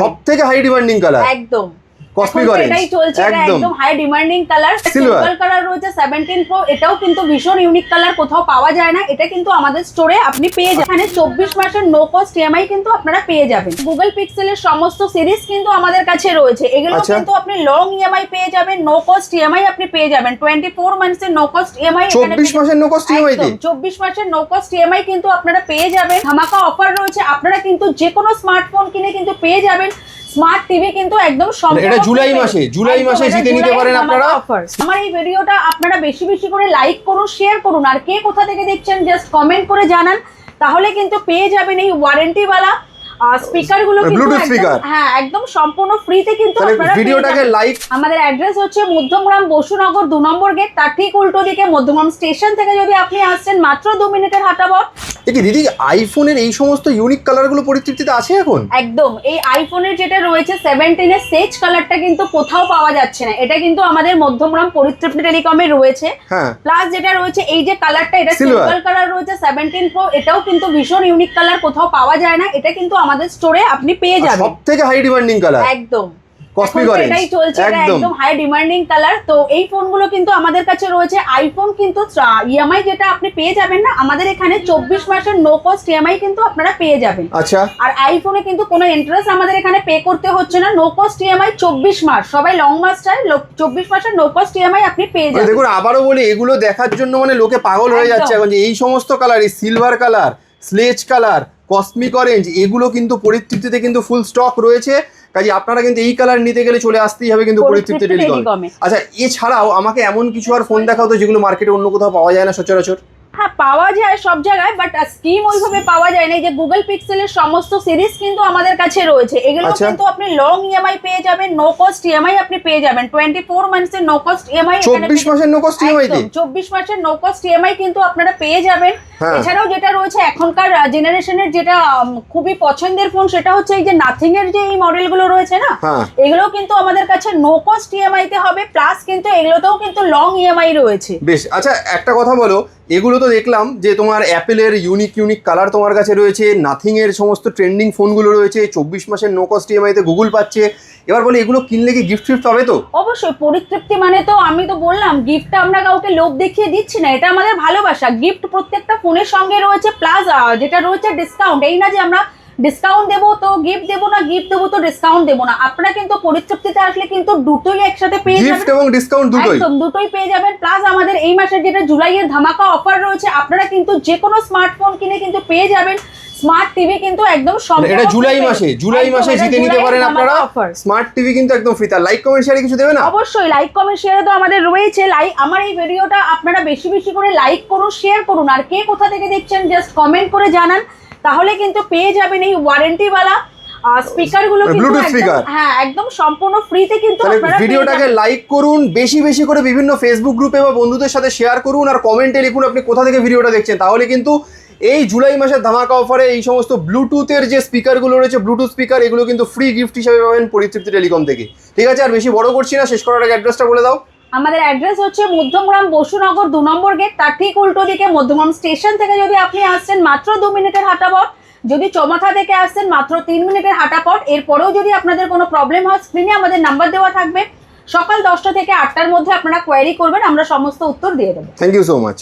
সবথেকে high demanding colour, একদম cosmic orange, এটাই চলছে, এটা একদম high demanding colour. Silver colour রয়েছে 17 প্রো, এটাও কিন্তু ভীষণ ইউনিক কালার, কোথাও পাওয়া যায় না। এটা কিন্তু আমাদের স্টোরে আপনি পেয়ে যাবেন। এখানে 24 মাসের নো কস্ট ইএমআই কিন্তু আপনারা পেয়ে যাবেন। গুগল পিক্সেলের সমস্ত সিরিজ কিন্তু আমাদের কাছে রয়েছে, এগুলো কিন্তু আপনি লং ইএমআই পেয়ে যাবেন, নো কস্ট ইএমআই আপনি পেয়ে যাবেন। 24 মান্থসের নো কস্ট ইএমআই, 24 মাসের নো কস্ট ইএমআই তে 24 মাসের নো কস্ট ইএমআই কিন্তু আপনারা পেয়ে যাবেন। ধামাকা অফার রয়েছে, আপনারা কিন্তু যে কোনো স্মার্টফোন কিনে কিন্তু পেয়ে যাবেন স্মার্ট টিভি কিন্তু একদম সম্পূর্ণ। এটা জুলাই মাসে জিতে নিতে পারেন আপনারা। আমার এই ভিডিওটা আপনারা বেশি বেশি করে লাইক করুন, শেয়ার করুন, আর কে কোথা থেকে দেখছেন জাস্ট কমেন্ট করে জানান, তাহলে কিন্তু পেয়ে যাবেন এই ওয়ারেন্টি ওয়ালা স্পিকার গুলো, ব্লুটুথ স্পিকার। হ্যাঁ, একদম সম্পূর্ণ ফ্রিতে কিন্তু আপনারা ভিডিওটাকে লাইক। আমাদের অ্যাড্রেস হচ্ছে মধ্যমগ্রাম বসুনগর 2 নম্বর গেট, তার ঠিক উল্টো দিকে মধ্যমগ্রাম স্টেশন থেকে যদি আপনি আসছেন মাত্র 2 মিনিটের হাঁটা পথ। কি দিদি, আইফোনের এই সমস্ত ইউনিক কালারগুলো পরিতৃপ্তিতে আছে এখন? একদম, এই আইফোনের যেটা রয়েছে 17 এর সেজ কালারটা কিন্তু কোথাও পাওয়া যাচ্ছে না, এটা কিন্তু আমাদের মধ্যমগ্রাম পরিতৃপ্তি টেলিকমে রয়েছে। প্লাস যেটা রয়েছে এই যে কালারটা, এটা সিলভার কালার রয়েছে 17 প্রো, এটাও কিন্তু ভীষণ ইউনিক কালার, কোথাও পাওয়া যায় না। এটা কিন্তু আমাদের স্টোরে আপনি পেয়ে যাবেন। সবথেকে হাই ডিমান্ডিং কালার, একদম কসমিক অরেঞ্জ, এটাই চলছে, এটা একদম হাই ডিমান্ডিং কালার। তো এই ফোনগুলো কিন্তু আমাদের কাছে রয়েছে। আইফোন কিন্তু ইএমআই যেটা আপনি পেয়ে যাবেন না, আমাদের এখানে 24 মাসের নো কস্ট ইএমআই কিন্তু আপনারা পেয়ে যাবেন। আচ্ছা, আর আইফোনে কিন্তু কোনো ইন্টারেস্ট আমাদের এখানে পে করতে হচ্ছে না, নো কস্ট ইএমআই 24 মাস। সবাই লং মাস চায়, 24 মাসের নো কস্ট ইএমআই আপনি পেয়ে যাবেন। দেখুন আবারও বলি, এগুলো দেখার জন্য মানে লোকে পাগল হয়ে যাচ্ছে এখন, যে এই সমস্ত কালার, এই silver colour, sledge colour, cosmic orange, এগুলো কিন্তু পরিতৃপ্তিতে কিন্তু ফুল স্টক রয়েছে। কাজে আপনারা কিন্তু এই কালার নিতে গেলে চলে আসতেই হবে কিন্তু পরিতৃপ্তি টেলিকমে। আচ্ছা, এছাড়াও আমাকে এমন কিছু আর ফোন দেখাও তো যেগুলো মার্কেটে অন্য কোথাও পাওয়া যায় না সচরাচর। হ্যাঁ, পাওয়া যায় সব জায়গায়, বাট স্কিম ওইভাবে পাওয়া যায় না। যে গুগল পিক্সেলের সমস্ত সিরিজ কিন্তু আমাদের কাছে রয়েছে, এগুলো কিন্তু আপনি লং ইএমআই পেয়ে যাবেন, নো কস্ট ইএমআই আপনি পেয়ে যাবেন। 24 মান্থসের নো কস্ট ইএমআই, 24 মাসের নো কস্ট ইএমআই তে 24 মাসের নো কস্ট ইএমআই কিন্তু আপনারা পেয়ে যাবেন। এছাড়াও যেটা রয়েছে এখনকার জেনারেশনের যেটা খুবই পছন্দের ফোন, সেটা হচ্ছে এই যে নাথিং এর যে এই মডেলগুলো রয়েছে না, এগুলো কিন্তু আমাদের কাছে নো কস্ট ইএমআই তে হবে, প্লাস কিন্তু এগুলোতেও কিন্তু লং ইএমআই রয়েছে। বেশ, আচ্ছা একটা কথা বলো, এগুলো তো দেখলাম যে তোমার অ্যাপেলের ইউনিক কালার তোমার কাছে রয়েছে, নাথিং এর সমস্ত ট্রেন্ডিং ফোনগুলো রয়েছে, 24 মাসের নো কস্ট ইএমআই তে গুগল পাচ্ছে। এবার বলি, এগুলো কিনলে কি গিফট পাবে তো? অবশ্যই, পরিতৃপ্তি মানে তো আমি তো বললাম, গিফটটা আমরা কাউকে লোভ দেখিয়ে দিচ্ছি না, এটা আমাদের ভালোবাসা। গিফট প্রত্যেকটা ফোনের সঙ্গে রয়েছে, প্লাস যেটা রয়েছে ডিসকাউন্ট। এই না যে আমরা ডিসকাউন্ট দেবো তো গিফট দেবো না, গিফট দেবো তো ডিসকাউন্ট দেবো না। আপনারা কিন্তু পরিতৃপ্তিতে আসলে কিন্তু দুটোই একসাথে পেয়ে যাবেন, গিফট এবং ডিসকাউন্ট দুটোই পেয়ে যাবেন। প্লাস আমাদের এই মাসের যেটা জুলাইয়ের ধামাকা অফার রয়েছে, আপনারা কিন্তু যে কোনো স্মার্টফোন কিনে কিন্তু পেয়ে যাবেন স্মার্ট টিভি কিন্তু একদম সম্পূর্ণ। এটা জুলাই মাসে জিতে নিতে পারেন আপনারা স্মার্ট টিভি কিন্তু একদম ফ্রি। তার লাইক কমেন্ট শেয়ারে কিছু দেবে না? অবশ্যই, লাইক কমেন্ট শেয়ারে তো আমাদের রয়েছে। আমার এই ভিডিওটা আপনারা বেশি বেশি করে লাইক করুন, শেয়ার করুন, আর কে কোথা থেকে দেখছেন জাস্ট কমেন্ট করে জানান, তাহলে কিন্তু পেয়ে যাবেন এই ওয়ারেন্টি ওয়ালা স্পিকার গুলো, ব্লুটুথ স্পিকার। হ্যাঁ, একদম সম্পূর্ণ ফ্রিতে কিন্তু আপনারা ভিডিওটাকে লাইক করুন, বেশি বেশি করে বিভিন্ন ফেসবুক গ্রুপে বা বন্ধুদের সাথে শেয়ার করুন, আর কমেন্টে লিখুন আপনি কোথা থেকে ভিডিওটা দেখছেন। তাহলে কিন্তু এই জুলাই মাসের ধামাকা অফারে এই সমস্ত ব্লুটুথের যে স্পিকারগুলো রয়েছে, ব্লুটুথ স্পিকার, এগুলো কিন্তু ফ্রি গিফট হিসেবে পাবেন পরিতৃপ্তি টেলিকম থেকে। ঠিক আছে, আর বেশি বড় করছি না, শেষ করার আগে অ্যাড্রেসটা বলে দাও। আমাদের অ্যাড্রেস হচ্ছে মধ্যমগ্রাম বসুনগর 2 নম্বর গেট, তার ঠিক উল্টো দিকে মধ্যমগ্রাম স্টেশন থেকে যদি আপনি আসছেন মাত্র 2 মিনিটের হাঁটা পথ। যদি চৌমাথা থেকে আসছেন মাত্র 3 মিনিটের হাঁটা পথ। এরপরেও যদি আপনাদের কোনো প্রবলেম হয়, স্ক্রিনে আমাদের নাম্বার দেওয়া থাকবে, সকাল 10টা থেকে 8টার মধ্যে আপনারা কোয়ারি করবেন, আমরা সমস্ত উত্তর দিয়ে দেবো। Thank you so much.